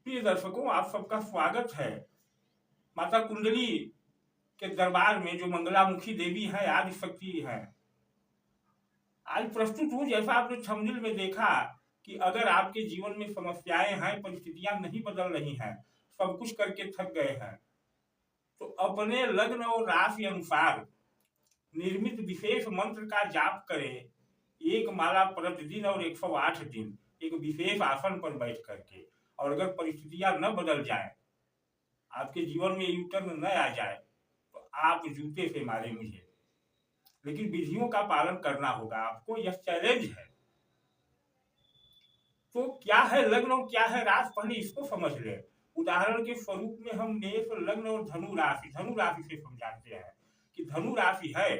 प्रिय दर्शकों, आप सबका स्वागत है माता कुंडली के दरबार में। जो मंगलामुखी देवी है, आदि शक्ति है, आज प्रस्तुत हूँ। जैसा आपने थंबनेल में देखा कि अगर आपके जीवन में समस्याएं हैं, परिस्थितियां नहीं बदल रही हैं, सब कुछ करके थक गए हैं, तो अपने लग्न और राशि अनुसार निर्मित विशेष मंत्र का जाप करें। एक माला प्रतिदिन और 108 दिन एक विशेष आसन पर बैठ करके। और अगर परिस्थितियां न बदल जाए, आपके जीवन में यूटर्न न आ जाए, तो आप जूते से मारे मुझे, लेकिन विधियों का पालन करना होगा आपको। यह चैलेंज है। तो क्या है लग्न और क्या है राशि, पहले इसको समझ ले। उदाहरण के स्वरूप में हम मेष लग्न और धनु राशि से समझाते हैं कि धनु राशि है।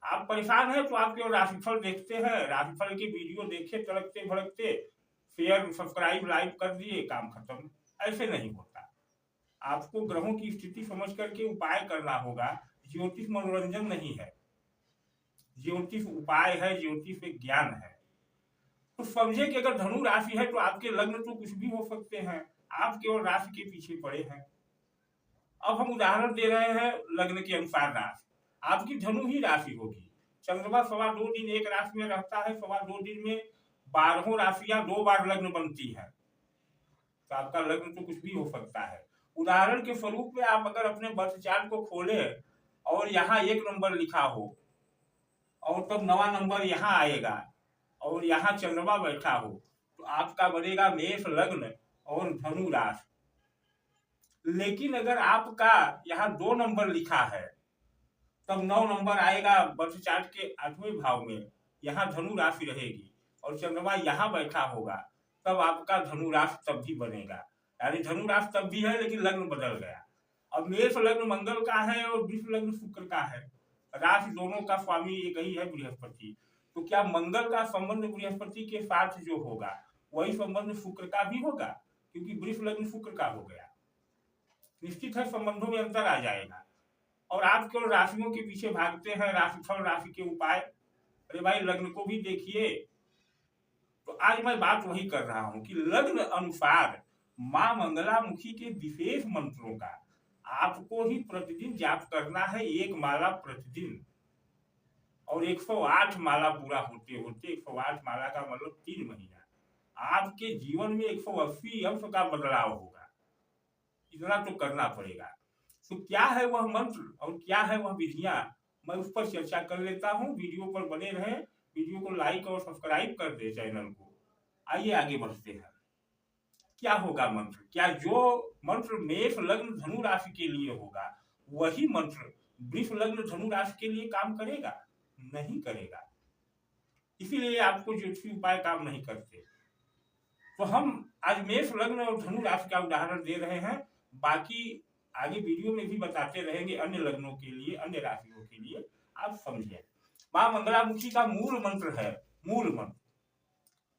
आप परेशान हैं तो आप केवल राशिफल देखते हैं, राशिफल की वीडियो देखे तड़कते भड़कते, शेयर सब्सक्राइब लाइव कर दिए, काम खत्म। ऐसे नहीं होता। आपको ग्रहों की स्थिति समझ करके उपाय करना होगा। ज्योतिष मनोरंजन नहीं है, ज्योतिष उपाय है, ज्योतिष एक ज्ञान है। तो समझे कि अगर धनु राशि है तो आपके लग्न तो कुछ भी हो सकते हैं, आप केवल राशि के पीछे पड़े हैं। अब हम उदाहरण दे रहे हैं लग्न के अनुसार राशि। आपकी धनु ही राशि होगी। चंद्रमा 2.25 दिन एक राशि में रहता है। 2.25 दिन में 12 राशियां 2 बार लग्न बनती है, तो आपका लग्न तो कुछ भी हो सकता है। उदाहरण के स्वरूप में आप अगर अपने बर्थ चार्ट को खोले और यहाँ 1 नंबर लिखा हो और तब 9वां नंबर यहाँ आएगा और यहाँ चंद्रमा बैठा हो, तो आपका बनेगा मेष लग्न और धनु राशि। लेकिन अगर आपका यहाँ 2 नंबर लिखा है, तब 9 नंबर आएगा बर्थ चार्ट के 8वें भाव में, यहाँ धनु राशि रहेगी और चंद्रमा यहाँ बैठा होगा, तब आपका धनु राशि तब भी बनेगा। यानी धनु राशि तब भी है लेकिन लग्न बदल गया। अब मेष लग्न मंगल का है और वृष लग्न शुक्र का है। राशि दोनों का स्वामी एक ही है, बृहस्पति। तो क्या मंगल का संबंध बृहस्पति के साथ जो होगा वही संबंध शुक्र का भी होगा, क्योंकि वृष लग्न शुक्र का हो गया। निश्चित है संबंधों में अंतर आ जाएगा। और आप केवल राशियों के पीछे भागते हैं, राशिफल, राशि के उपाय। अरे भाई, लग्न को भी देखिए। तो आज मैं बात वही कर रहा हूं कि लग्न अनुसार मां मंगलामुखी के विशेष मंत्रों का आपको ही प्रतिदिन जाप करना है। 1 माला प्रतिदिन और 108 माला पूरा होते होते, 108 माला का मतलब 3 महीना, आपके जीवन में 180 अंश का बदलाव होगा। इतना तो करना पड़ेगा। तो क्या है वह मंत्र और क्या है वह विधियां, मैं उस पर चर्चा कर लेता हूं। वीडियो पर बने रहें, वीडियो को लाइक और सब्सक्राइब कर दे चैनल को। आइए आगे बढ़ते हैं। क्या होगा मंत्र? क्या जो मंत्र मेष लग्न धनु राशि के लिए होगा वही मंत्र वृष लग्न धनु राशि के लिए काम करेगा? नहीं करेगा। इसीलिए आपको ज्योतिषी उपाय काम नहीं करते। तो हम आज मेष लग्न और धनु राशि का उदाहरण दे रहे हैं। बाकी आगे वीडियो में भी बताते रहेंगे अन्य लग्नों के लिए, अन्य राशियों के लिए, आप समझे। मां मंगलामुखी का मूल मंत्र है, मूल मंत्र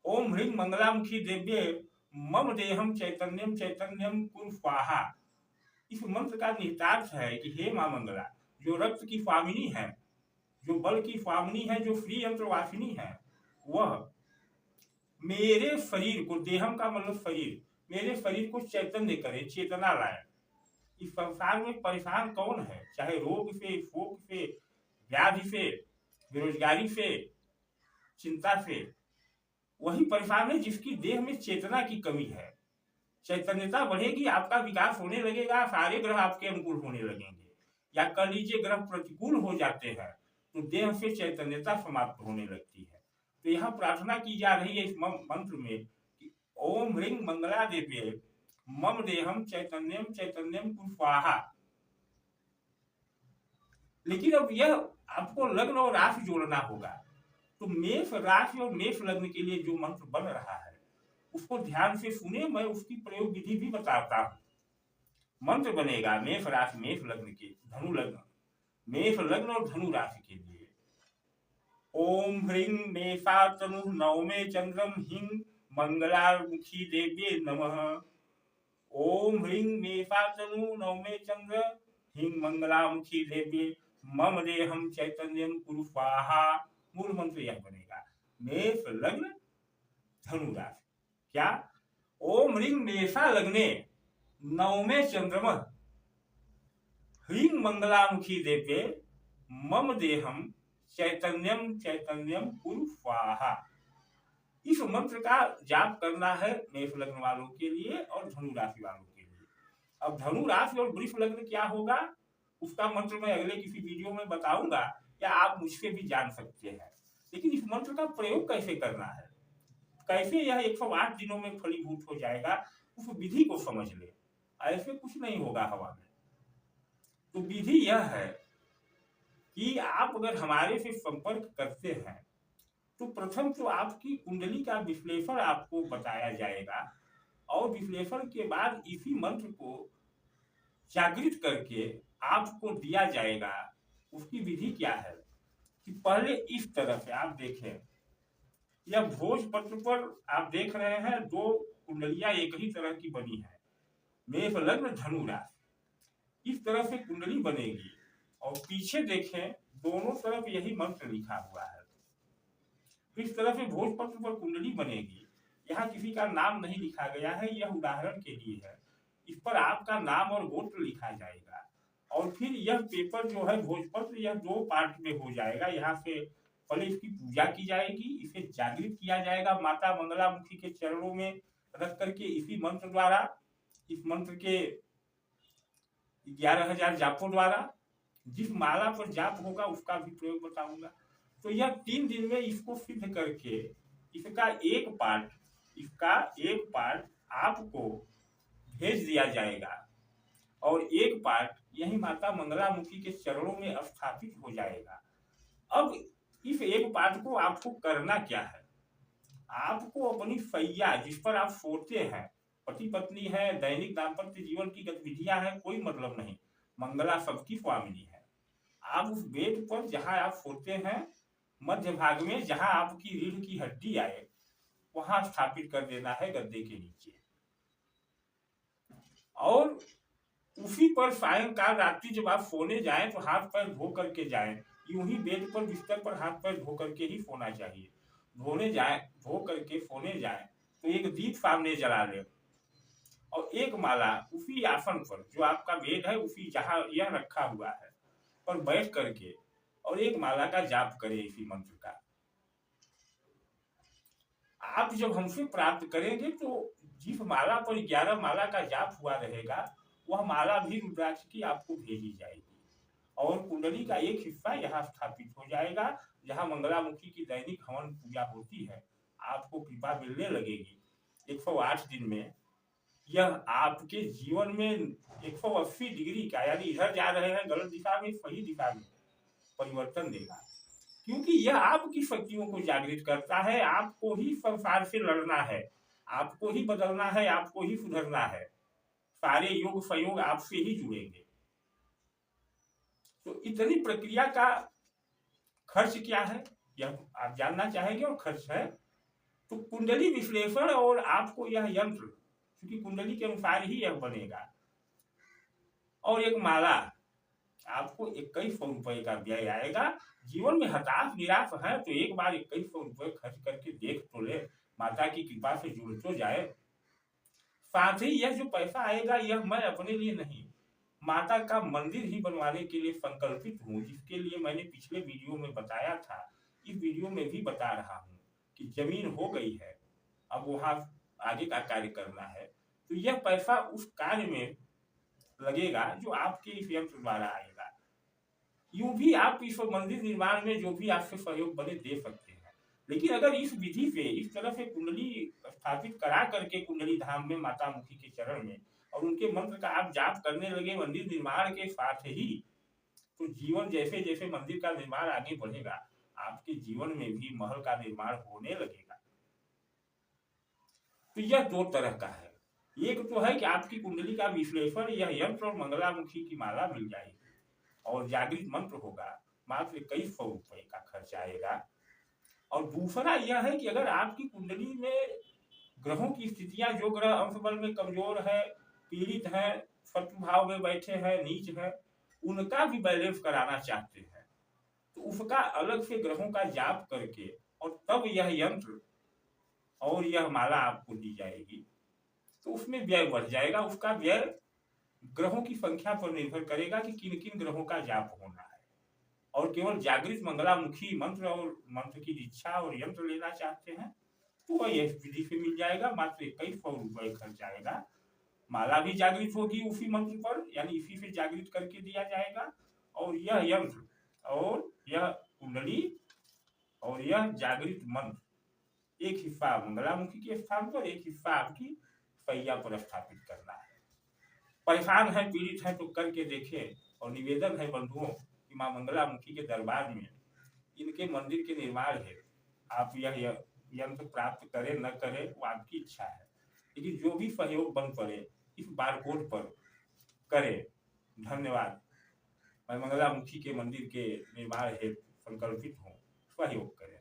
ओम ह्रीं मंगलामुखी देव्ये मम देहम चैतन्यम चैतन्यम कुरु स्वाहा। इस मंत्र का निहितार्थ है कि हे मां मंगला, जो रक्त की स्वामिनी है, जो बल की स्वामिनी है, जो श्री यंत्र वासिनी है, वह मेरे शरीर को, देहम का मतलब शरीर, मेरे शरीर को चैतन्य करे, चेतना लाए। इस संसार में परेशान कौन है? चाहे रोग से, शोक से, व्याधि से, बेरोजगारी से, चिंता से, वही परेशान है जिसकी देह में चेतना की कमी है। चैतन्यता बढ़ेगी, आपका विकास होने लगेगा, सारे ग्रह आपके अनुकूल होने लगेंगे। या कह लीजिए ग्रह प्रतिकूल हो जाते हैं तो देह से चैतन्यता समाप्त होने लगती है। तो यहाँ प्रार्थना की जा रही है इस मंत्र में कि ओम ह्रीं मंगला देव्ये मम देहम चैतन्यम चैतन्यम कुरु स्वाहा। लेकिन अब यह आपको लग्न और राशि जोड़ना होगा। तो मेष राशि और मेष लग्न के लिए जो मंत्र बन रहा है उसको ध्यान से सुने, मैं उसकी प्रयोग विधि भी बताता हूं। मंत्र बनेगा मेष राशि मेष लग्न के, धनु लग्न, मेष लग्न और धनु राशि के लिए। ओम ह्रीं मेषातनु नवमे चंद्रम हिं मंगलामुखी देव्ये नमः। ओम ह्रीं मेषातनु नवमे चंद्र हिं मंगलामुखी देव्ये मम देहम चैतन्यम कुरु स्वाहा। मूल मंत्र यह बनेगा मेष लग्न धनु राशि। क्या? ओम रिंग मेषा लग्ने नवमे चंद्रमा ह्रीं मंगलामुखी देवे मम देहम चैतन्यम चैतन्यम कुरु स्वाहा। इस मंत्र का जाप करना है मेष लग्न वालों के लिए और धनु राशि वालों के लिए। अब धनु राशि और वृष लग्न क्या होगा उसका मंत्र मैं अगले किसी वीडियो में बताऊंगा, या आप मुझसे भी जान सकते हैं। लेकिन इस मंत्र का प्रयोग कैसे करना है, कैसे यह 108 दिनों में फलीभूत हो जाएगा, उस विधि को समझ ले। ऐसे कुछ नहीं होगा हवा में। तो विधि यह है कि आप अगर हमारे से संपर्क करते हैं तो प्रथम तो आपकी कुंडली का विश्लेषण आपको बताया जाएगा, और विश्लेषण के बाद इसी मंत्र को जागृत करके आपको दिया जाएगा। उसकी विधि क्या है कि पहले इस तरह से आप देखें, यह भोजपत्र पर आप देख रहे हैं दो कुंडलियां एक ही तरह की बनी है, मेष लग्न धनु राशि। इस तरह से कुंडली बनेगी और पीछे देखें दोनों तरफ यही मंत्र लिखा हुआ है। इस तरह से भोजपत्र पर कुंडली बनेगी। यहाँ किसी का नाम नहीं लिखा गया है, यह उदाहरण के लिए है। इस पर आपका नाम और गोत्र लिखा जाएगा, और फिर यह पेपर जो है भोजपत्र यह 2 पार्ट में हो जाएगा। यहाँ से पहले इसकी पूजा की जाएगी, इसे जागृत किया जाएगा माता मंगलामुखी के चरणों में रख करके इसी मंत्र द्वारा, इस मंत्र के 11,000 जापों द्वारा। जिस माला पर जाप होगा उसका भी प्रयोग बताऊंगा। तो यह 3 दिन में इसको सिद्ध करके इसका एक पार्ट आपको भेज दिया जाएगा, और एक पार्ट यही माता मंगलामुखी के चरणों में स्थापित हो जाएगा। अब इस एक पार्ट को आपको करना क्या है, आपको अपनी सैया जिस पर आप सोते हैं, पति पत्नी है, दैनिक दाम्पत्य जीवन की गतिविधियां हैं, कोई मतलब नहीं, मंगला सबकी स्वामिनी है। आप उस बेड पर जहां आप सोते हैं मध्य भाग में जहां आपकी रीढ़ की हड्डी आए वहां स्थापित कर देना है गद्दे के नीचे, और उसी पर सायंकाल रात्रि जब आप सोने जाएं तो हाथ पैर धो करके जाएं। यूं ही बेड पर बिस्तर पर हाथ पैर धो करके ही सोना चाहिए। धो करके सोने जाएं तो एक दीप सामने जला लें, और एक माला उसी आसन पर जो आपका बेड है उसी जहां यह रखा हुआ है पर बैठ करके और एक माला का जाप करें इसी मंत्र का। आप जब हमसे प्राप्त करेंगे तो जिस माला पर 11 माला का जाप हुआ रहेगा वह माला भी रुद्राक्ष की आपको भेजी जाएगी, और कुंडली का एक हिस्सा यहाँ स्थापित हो जाएगा जहाँ मंगलामुखी की दैनिक हवन पूजा होती है। आपको कृपा मिलने लगेगी। 108 दिन में यह आपके जीवन में 180 डिग्री का, यानी इधर जा रहे हैं गलत दिशा में, सही दिशा में परिवर्तन देगा, क्योंकि यह आपकी शक्तियों को जागृत करता है। आपको ही संसार से लड़ना है, आपको ही बदलना है, आपको ही सुधरना है। सारे योग संयोग आपसे ही जुड़ेंगे। तो इतनी प्रक्रिया का खर्च क्या है यह आप जानना चाहेंगे, और खर्च है तो कुंडली विश्लेषण और आपको यह यंत्र, क्योंकि कुंडली के अनुसार ही यह बनेगा, और एक माला आपको 2100 रुपए का व्यय आएगा। जीवन में हताश निराश है तो एक बार 2100 रुपए खर्च करके देख तो ले, माता की कृपा से जुड़ तो जाए। साथ ही यह जो पैसा आएगा यह मैं अपने लिए नहीं, माता का मंदिर ही बनवाने के लिए संकल्पित हूँ, जिसके लिए मैंने पिछले वीडियो में बताया था। इस वीडियो में भी बता रहा हूँ कि जमीन हो गई है, अब वहां आगे का कार्य करना है, तो यह पैसा उस कार्य में लगेगा जो आपके इस यंत्र द्वारा आएगा। यूं भी आप इस मंदिर निर्माण में जो भी आपसे सहयोग बने दे सकते हैं, लेकिन अगर इस विधि से इस तरह से कुंडली स्थापित करा करके कुंडली धाम में माता मुखी के चरण में और उनके मंत्र का आप जाप करने लगे मंदिर निर्माण के साथ ही, तो जीवन जैसे जैसे मंदिर का निर्माण आगे बढ़ेगा आपके जीवन में भी महल का निर्माण होने लगेगा। तो यह 2 तरह का है। एक तो है कि आपकी कुंडली का विश्लेषण, यह यंत्र और मंगलामुखी की माला मिल जाएगी और जागृत मंत्र होगा, मात्र कई 100 रुपए का खर्च आएगा। और दूसरा यह है कि अगर आपकी कुंडली में ग्रहों की स्थितियां, जो ग्रह अंश बल में कमजोर है, पीड़ित है, शत्रु भाव में बैठे हैं, नीच है, उनका भी बैलेंस कराना चाहते हैं तो उसका अलग से ग्रहों का जाप करके और तब यह यंत्र और यह माला आपको दी जाएगी। तो उसमें व्यय बढ़ जाएगा। उसका व्यय ग्रहों की संख्या पर निर्भर करेगा कि किन किन ग्रहों का जाप होना है। और केवल जागृत मंगलामुखी मंत्र और मंत्र की दीक्षा और यंत्र लेना चाहते हैं तो वह इस विधि से मिल जाएगा। मात्र 2100 रुपये खर्च आएगा। माला भी जागृत होगी उसी मंत्र पर, यानी इसी से जागृत करके दिया जाएगा। और यह यंत्र और यह कुंडली और यह जागृत मंत्र एक हिस्सा मंगलामुखी के स्थान पर, एक हिस्सा आपकी पैया पर स्थापित करना है। परेशान है, पीड़ित है तो करके देखें। और निवेदन है बंधुओं कि मां मंगलामुखी के दरबार में इनके मंदिर के निर्माण है, आप यह यंत्र प्राप्त करें न करें वो आपकी इच्छा है, लेकिन जो भी सहयोग बन पड़े इस बारकोड पर करें। धन्यवाद। मैं मंगलामुखी के मंदिर के निर्माण हेतु संकल्पित हूँ, सहयोग करें।